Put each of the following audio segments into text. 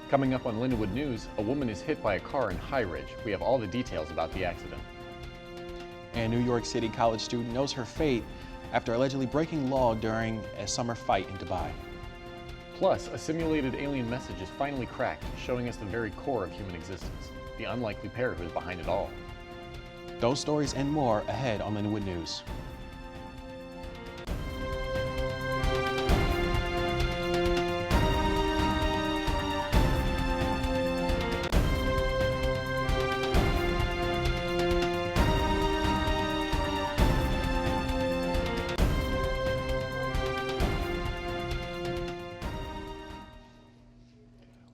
Coming up on Lindenwood News, a woman is hit by a car in High Ridge. We have all the details about the accident. And a New York City college student knows her fate after allegedly breaking law during a summer fight in Dubai. Plus, a simulated alien message is finally cracked, showing us the very core of human existence, the unlikely pair who is behind it all. Those stories and more ahead on Lindenwood News.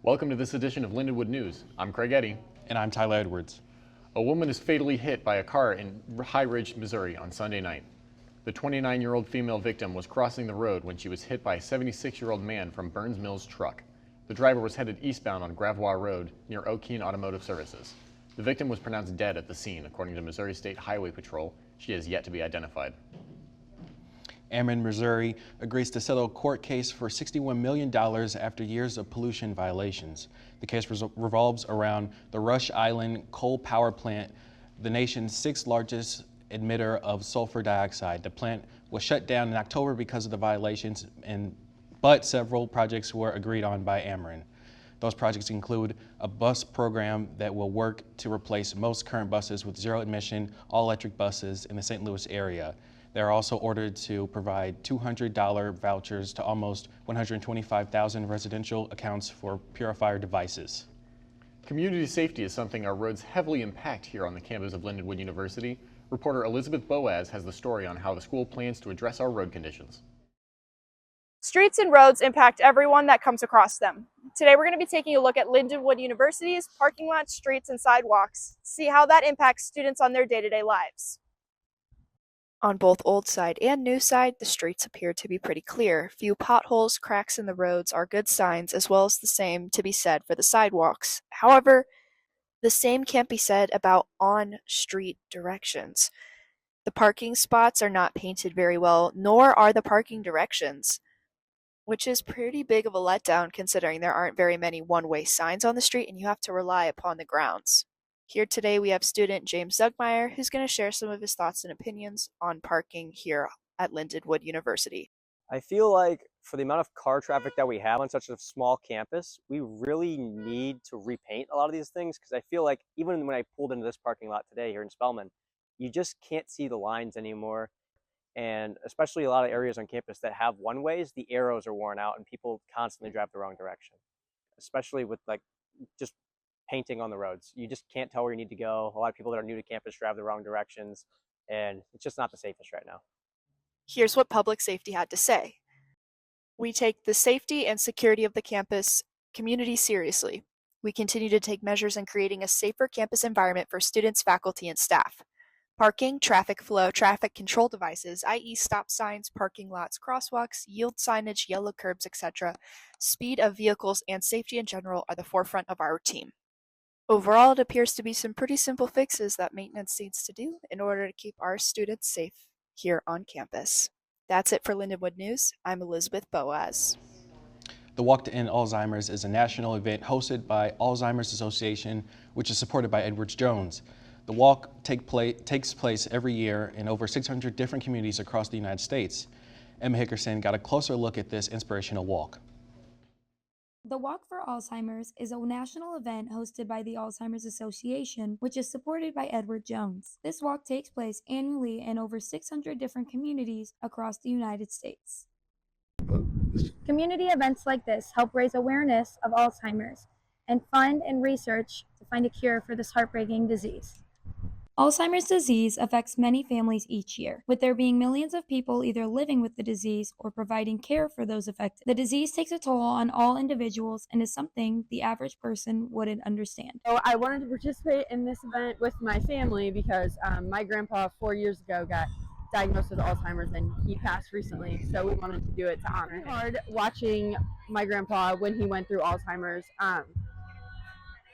Welcome to this edition of Lindenwood News. I'm Craig Eddy. And I'm Tyler Edwards. A woman is fatally hit by a car in High Ridge, Missouri on Sunday night. The 29-year-old female victim was crossing the road when she was hit by a 76-year-old man from Burns Mill's truck. The driver was headed eastbound on Gravois Road near O'Keene Automotive Services. The victim was pronounced dead at the scene, according to Missouri State Highway Patrol. She has yet to be identified. Ameren, Missouri agrees to settle a court case for $61 million after years of pollution violations. The case revolves around the Rush Island coal power plant, the nation's sixth largest emitter of sulfur dioxide. The plant was shut down in October because of the violations, but several projects were agreed on by Ameren. Those projects include a bus program that will work to replace most current buses with zero-emission, all-electric buses in the St. Louis area. They are also ordered to provide $200 vouchers to almost 125,000 residential accounts for purifier devices. Community safety is something our roads heavily impact here on the campus of Lindenwood University. Reporter Elizabeth Boaz has the story on how the school plans to address our road conditions. Streets and roads impact everyone that comes across them. Today we're going to be taking a look at Lindenwood University's parking lots, streets, and sidewalks to see how that impacts students on their day-to-day lives. On both Old Side and New Side, the streets appear to be pretty clear. Few potholes, cracks in the roads are good signs, as well as the same to be said for the sidewalks. However, the same can't be said about on-street directions. The parking spots are not painted very well, nor are the parking directions, which is pretty big of a letdown considering there aren't very many one-way signs on the street and you have to rely upon the grounds. Here today we have student James Zugmeyer, who's going to share some of his thoughts and opinions on parking here at Lindenwood University. I feel like for the amount of car traffic that we have on such a small campus, we really need to repaint a lot of these things, because I feel like even when I pulled into this parking lot today here in Spelman, you just can't see the lines anymore. And especially a lot of areas on campus that have one-ways, the arrows are worn out and people constantly drive the wrong direction, especially with like just painting on the roads. You just can't tell where you need to go. A lot of people that are new to campus drive the wrong directions, and it's just not the safest right now. Here's what public safety had to say. We take the safety and security of the campus community seriously. We continue to take measures in creating a safer campus environment for students, faculty, and staff. Parking, traffic flow, traffic control devices, i.e. stop signs, parking lots, crosswalks, yield signage, yellow curbs, etc., speed of vehicles, and safety in general are the forefront of our team. Overall, it appears to be some pretty simple fixes that maintenance needs to do in order to keep our students safe here on campus. That's it for Lindenwood News. I'm Elizabeth Boaz. The Walk to End Alzheimer's is a national event hosted by Alzheimer's Association, which is supported by Edwards Jones. The walk takes place every year in over 600 different communities across the United States. Emma Hickerson got a closer look at this inspirational walk. The Walk for Alzheimer's is a national event hosted by the Alzheimer's Association, which is supported by Edward Jones. This walk takes place annually in over 600 different communities across the United States. Community events like this help raise awareness of Alzheimer's and fund and research to find a cure for this heartbreaking disease. Alzheimer's disease affects many families each year, with there being millions of people either living with the disease or providing care for those affected. The disease takes a toll on all individuals and is something the average person wouldn't understand. So I wanted to participate in this event with my family because my grandpa 4 years ago got diagnosed with Alzheimer's and he passed recently, so we wanted to do it to honor him. Hard watching my grandpa when he went through Alzheimer's.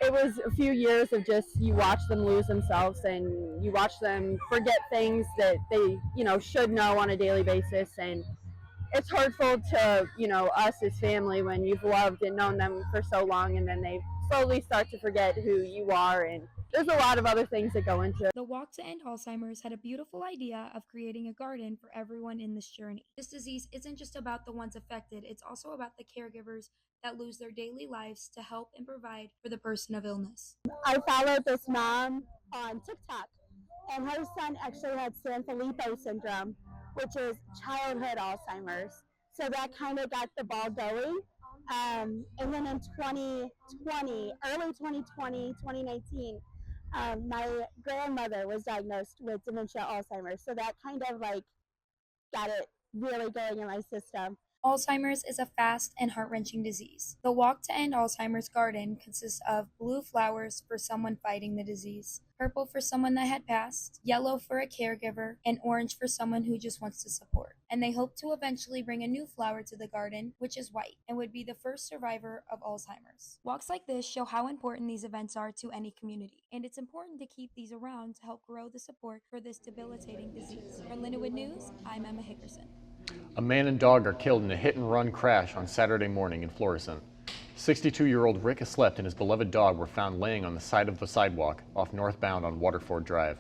It was a few years of just, you watch them lose themselves and you watch them forget things that they, should know on a daily basis. And it's hurtful to, us as family when you've loved and known them for so long and then they slowly start to forget who you are, and there's a lot of other things that go into it. The Walk to End Alzheimer's had a beautiful idea of creating a garden for everyone in this journey. This disease isn't just about the ones affected, it's also about the caregivers that lose their daily lives to help and provide for the person of illness. I followed this mom on TikTok, and her son actually had Sanfilippo syndrome, which is childhood Alzheimer's. So that kind of got the ball going. And then in 2020, early 2020, 2019, my grandmother was diagnosed with dementia Alzheimer's. So that kind of like got it really going in my system. Alzheimer's is a fast and heart-wrenching disease. The Walk to End Alzheimer's garden consists of blue flowers for someone fighting the disease, purple for someone that had passed, yellow for a caregiver, and orange for someone who just wants to support. And they hope to eventually bring a new flower to the garden, which is white, and would be the first survivor of Alzheimer's. Walks like this show how important these events are to any community, and it's important to keep these around to help grow the support for this debilitating disease. For Lindenwood News, I'm Emma Hickerson. A man and dog are killed in a hit-and-run crash on Saturday morning in Florissant. 62-year-old Rick Aslept and his beloved dog were found laying on the side of the sidewalk off northbound on Waterford Drive.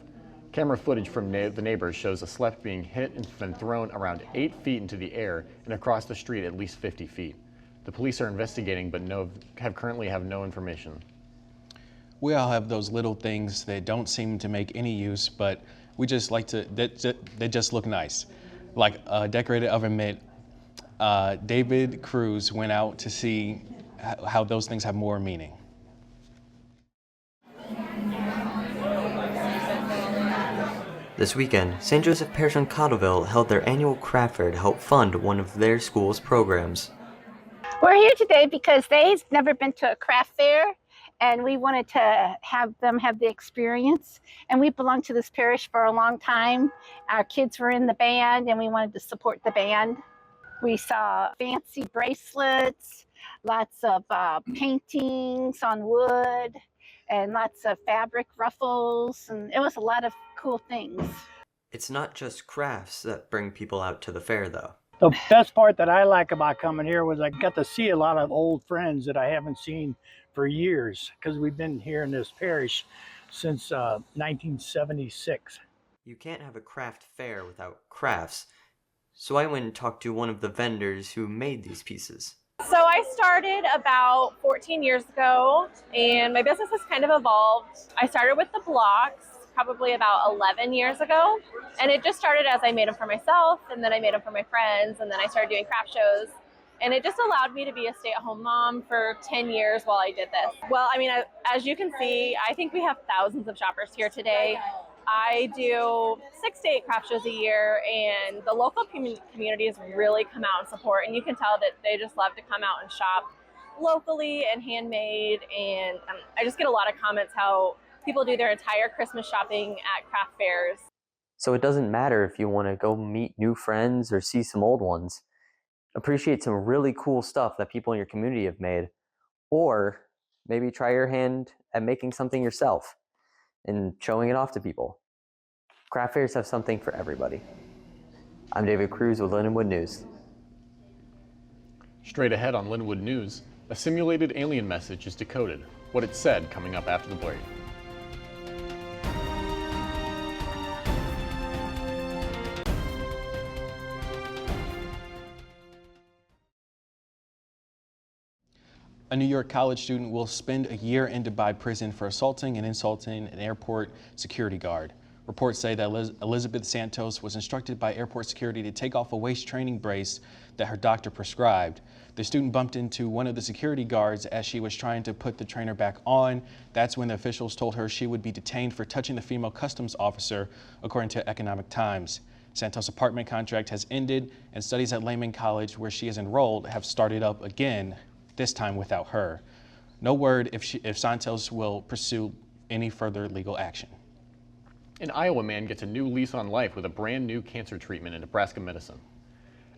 Camera footage from the neighbors shows Aslept being hit and then thrown around 8 feet into the air and across the street at least 50 feet. The police are investigating but currently have no information. We all have those little things that don't seem to make any use, but we just like to, they just look nice. Like a decorated oven mitt. David Cruz went out to see how those things have more meaning. This weekend, St. Joseph Parish in Cottleville held their annual craft fair to help fund one of their school's programs. We're here today because they've never been to a craft fair, and we wanted to have them have the experience. And we belonged to this parish for a long time. Our kids were in the band, and we wanted to support the band. We saw fancy bracelets, lots of paintings on wood, and lots of fabric ruffles, and it was a lot of cool things. It's not just crafts that bring people out to the fair, though. The best part that I like about coming here was I got to see a lot of old friends that I haven't seen for years, because we've been here in this parish since 1976. You can't have a craft fair without crafts, so I went and talked to one of the vendors who made these pieces. So I started about 14 years ago, and my business has kind of evolved. I started with the blocks probably about 11 years ago, and it just started as I made them for myself, and then I made them for my friends, and then I started doing craft shows. And it just allowed me to be a stay-at-home mom for 10 years while I did this. Well, I mean, as you can see, I think we have thousands of shoppers here today. I do 6 to 8 craft shows a year, and the local communities really come out and support. And you can tell that they just love to come out and shop locally and handmade. And I just get a lot of comments how people do their entire Christmas shopping at craft fairs. So it doesn't matter if you want to go meet new friends or see some old ones. Appreciate some really cool stuff that people in your community have made, or maybe try your hand at making something yourself and showing it off to people. Craft fairs have something for everybody. I'm David Cruz with Lindenwood News. Straight ahead on Lindenwood News, a simulated alien message is decoded. What it said coming up after the break. A New York college student will spend a year in Dubai prison for assaulting and insulting an airport security guard. Reports say that Elizabeth Santos was instructed by airport security to take off a waist training brace that her doctor prescribed. The student bumped into one of the security guards as she was trying to put the trainer back on. That's when the officials told her she would be detained for touching the female customs officer, according to Economic Times. Santos' apartment contract has ended, and studies at Lehman College, where she is enrolled, have started up again, this time without her. No word if Santos will pursue any further legal action. An Iowa man gets a new lease on life with a brand new cancer treatment in Nebraska medicine.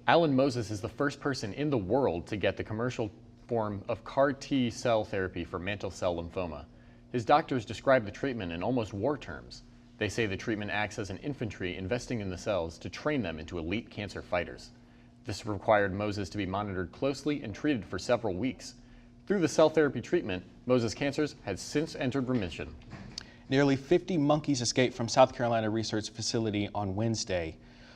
Alan Moses is the first person in the world to get the commercial form of CAR T cell therapy for mantle cell lymphoma. His doctors describe the treatment in almost war terms. They say the treatment acts as an infantry investing in the cells to train them into elite cancer fighters. This required Moses to be monitored closely and treated for several weeks. Through the cell therapy treatment, Moses' cancers had since entered remission. Nearly 50 monkeys escaped from South Carolina Research Facility on Wednesday.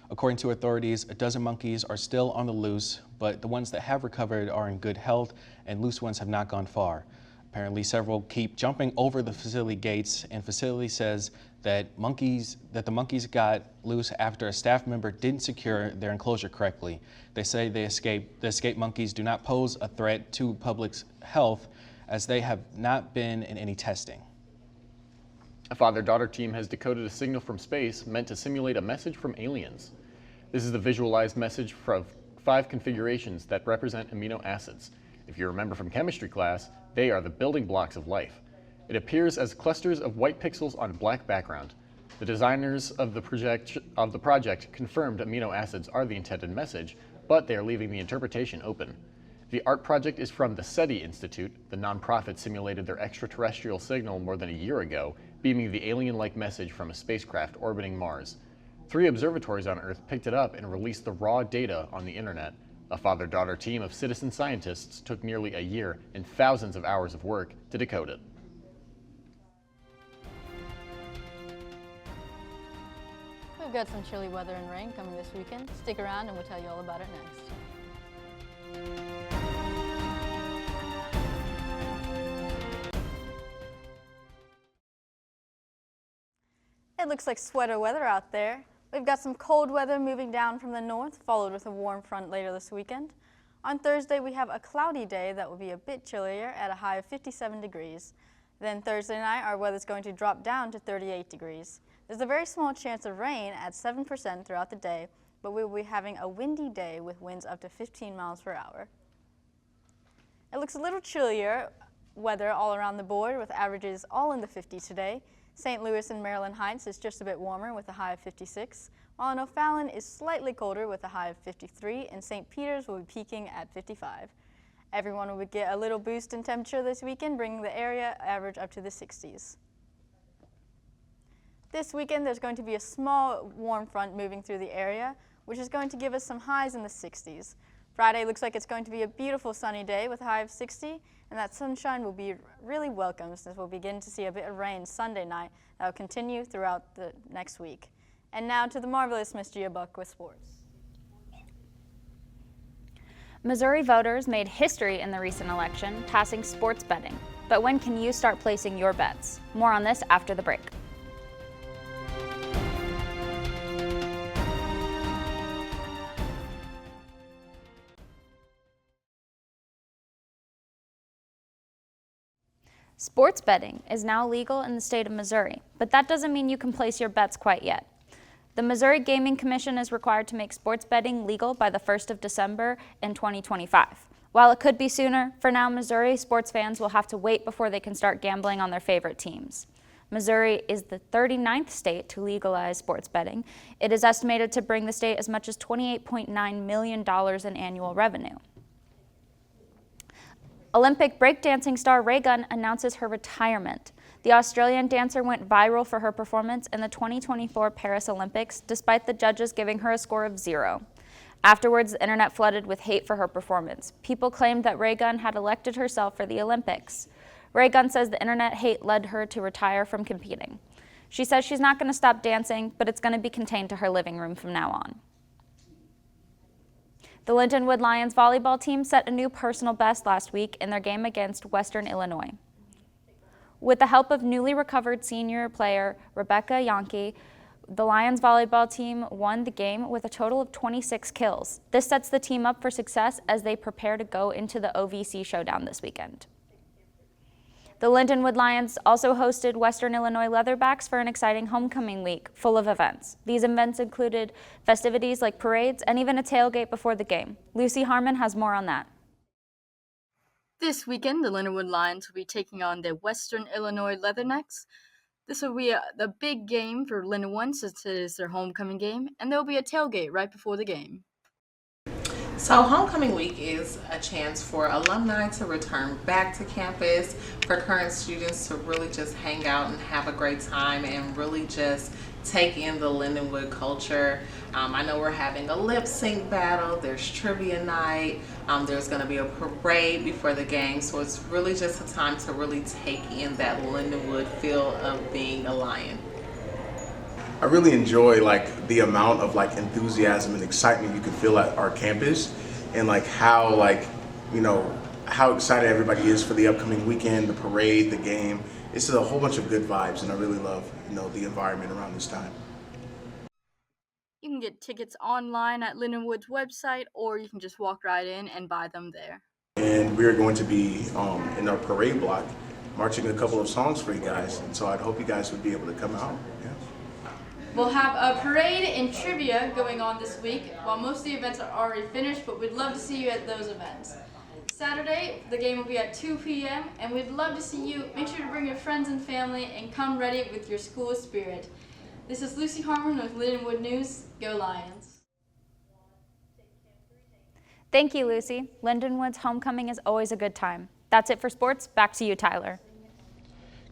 According to authorities, a dozen monkeys are still on the loose, but the ones that have recovered are in good health and loose ones have not gone far. Apparently, several keep jumping over the facility gates, and facility says that the monkeys got loose after a staff member didn't secure their enclosure correctly. They say the escaped monkeys do not pose a threat to public health as they have not been in any testing. A father-daughter team has decoded a signal from space meant to simulate a message from aliens. This is the visualized message from 5 configurations that represent amino acids. If you remember from chemistry class, they are the building blocks of life. It appears as clusters of white pixels on a black background. The designers of the project confirmed amino acids are the intended message, but they are leaving the interpretation open. The art project is from the SETI Institute. The nonprofit simulated their extraterrestrial signal more than a year ago, beaming the alien-like message from a spacecraft orbiting Mars. 3 observatories on Earth picked it up and released the raw data on the internet. A father-daughter team of citizen scientists took nearly a year and thousands of hours of work to decode it. We've got some chilly weather and rain coming this weekend. Stick around and we'll tell you all about it next. It looks like sweater weather out there. We've got some cold weather moving down from the north, followed with a warm front later this weekend. On Thursday, we have a cloudy day that will be a bit chillier at a high of 57 degrees. Then Thursday night, our weather's going to drop down to 38 degrees. There's a very small chance of rain at 7% throughout the day, but we will be having a windy day with winds up to 15 miles per hour. It looks a little chillier weather all around the board with averages all in the 50s today. St. Louis and Maryland Heights is just a bit warmer with a high of 56, while in O'Fallon is slightly colder with a high of 53, and St. Peter's will be peaking at 55. Everyone will get a little boost in temperature this weekend, bringing the area average up to the 60s. This weekend, there's going to be a small warm front moving through the area, which is going to give us some highs in the 60s. Friday looks like it's going to be a beautiful sunny day with a high of 60, and that sunshine will be really welcome since we'll begin to see a bit of rain Sunday night that will continue throughout the next week. And now to the marvelous Miss Jia Buck with sports. Missouri voters made history in the recent election, passing sports betting. But when can you start placing your bets? More on this after the break. Sports betting is now legal in the state of Missouri, but that doesn't mean you can place your bets quite yet. The Missouri Gaming Commission is required to make sports betting legal by the 1st of December in 2025. While it could be sooner, for now Missouri sports fans will have to wait before they can start gambling on their favorite teams. Missouri is the 39th state to legalize sports betting. It is estimated to bring the state as much as $28.9 million in annual revenue. Olympic breakdancing star Ray Gunn announces her retirement. The Australian dancer went viral for her performance in the 2024 Paris Olympics, despite the judges giving her a score of 0. Afterwards, the internet flooded with hate for her performance. People claimed that Ray Gunn had elected herself for the Olympics. Ray Gunn says the internet hate led her to retire from competing. She says she's not going to stop dancing, but it's going to be contained to her living room from now on. The Lindenwood Lions volleyball team set a new personal best last week in their game against Western Illinois. With the help of newly recovered senior player Rebecca Yankee, the Lions volleyball team won the game with a total of 26 kills. This sets the team up for success as they prepare to go into the OVC showdown this weekend. The Lindenwood Lions also hosted Western Illinois Leatherbacks for an exciting homecoming week full of events. These events included festivities like parades and even a tailgate before the game. Lucie Harmon has more on that. This weekend, the Lindenwood Lions will be taking on the Western Illinois Leathernecks. This will be the big game for Lindenwood since it is their homecoming game, and there will be a tailgate right before the game. So homecoming week is a chance for alumni to return back to campus, for current students to really just hang out and have a great time and really just take in the Lindenwood culture. I know we're having a lip sync battle, there's trivia night, there's going to be a parade before the game, so it's really just a time to really take in that Lindenwood feel of being a Lion. I really enjoy like the amount of like enthusiasm and excitement you can feel at our campus, and like how how excited everybody is for the upcoming weekend, the parade, the game. It's a whole bunch of good vibes, and I really love the environment around this time. You can get tickets online at Lindenwood's website, or you can just walk right in and buy them there. And we are going to be in our parade block marching a couple of songs for you guys, and so I'd hope you guys would be able to come out. Yeah. We'll have a parade and trivia going on this week, while most of the events are already finished, but we'd love to see you at those events. Saturday, the game will be at 2 p.m., and we'd love to see you. Make sure to bring your friends and family and come ready with your school spirit. This is Lucie Harmon with Lindenwood News. Go Lions! Thank you, Lucie. Lindenwood's homecoming is always a good time. That's it for sports. Back to you, Tyler.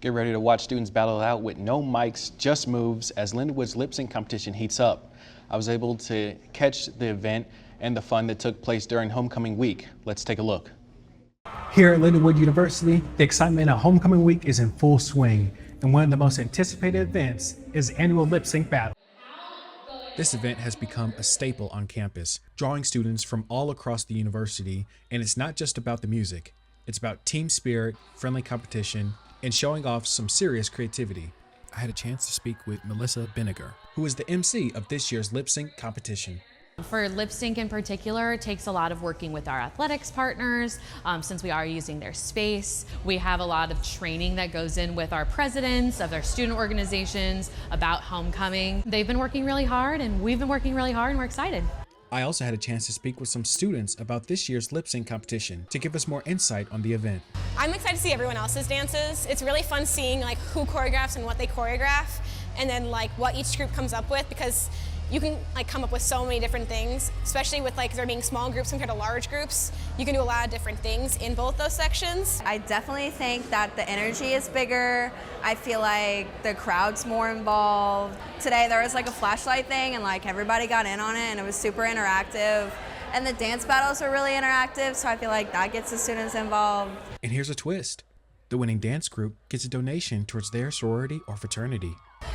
Get ready to watch students battle it out with no mics, just moves as Lindenwood's lip sync competition heats up. I was able to catch the event and the fun that took place during homecoming week. Let's take a look. Here at Lindenwood University, the excitement of homecoming week is in full swing, and one of the most anticipated events is the annual lip sync battle. This event has become a staple on campus, drawing students from all across the university, and it's not just about the music. It's about team spirit, friendly competition, and showing off some serious creativity. I had a chance to speak with Melissa Benniger, who is the MC of this year's lip sync competition. For lip sync in particular, it takes a lot of working with our athletics partners since we are using their space. We have a lot of training that goes in with our presidents of their student organizations about homecoming. They've been working really hard and we've been working really hard and we're excited. I also had a chance to speak with some students about this year's lip sync competition to give us more insight on the event. I'm excited to see everyone else's dances. It's really fun seeing like who choreographs and what they choreograph, and then like what each group comes up with, because you can like come up with so many different things, especially with like there being small groups compared to large groups. You can do a lot of different things in both those sections. I definitely think that the energy is bigger. I feel like the crowd's more involved. Today there was like a flashlight thing and like everybody got in on it and it was super interactive. And the dance battles are really interactive, so I feel like that gets the students involved. And here's a twist. The winning dance group gets a donation towards their sorority or fraternity.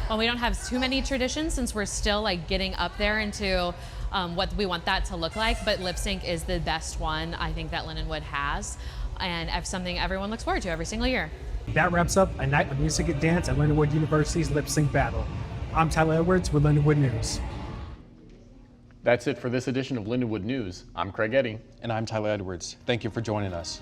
Well, we don't have too many traditions since we're still like getting up there into what we want that to look like, but lip sync is the best one I think that Lindenwood has, and something everyone looks forward to every single year. That wraps up a night of music and dance at Lindenwood University's lip sync battle. I'm Tyler Edwards with Lindenwood News. That's it for this edition of Lindenwood News. I'm Craig Eddy. And I'm Tyler Edwards. Thank you for joining us.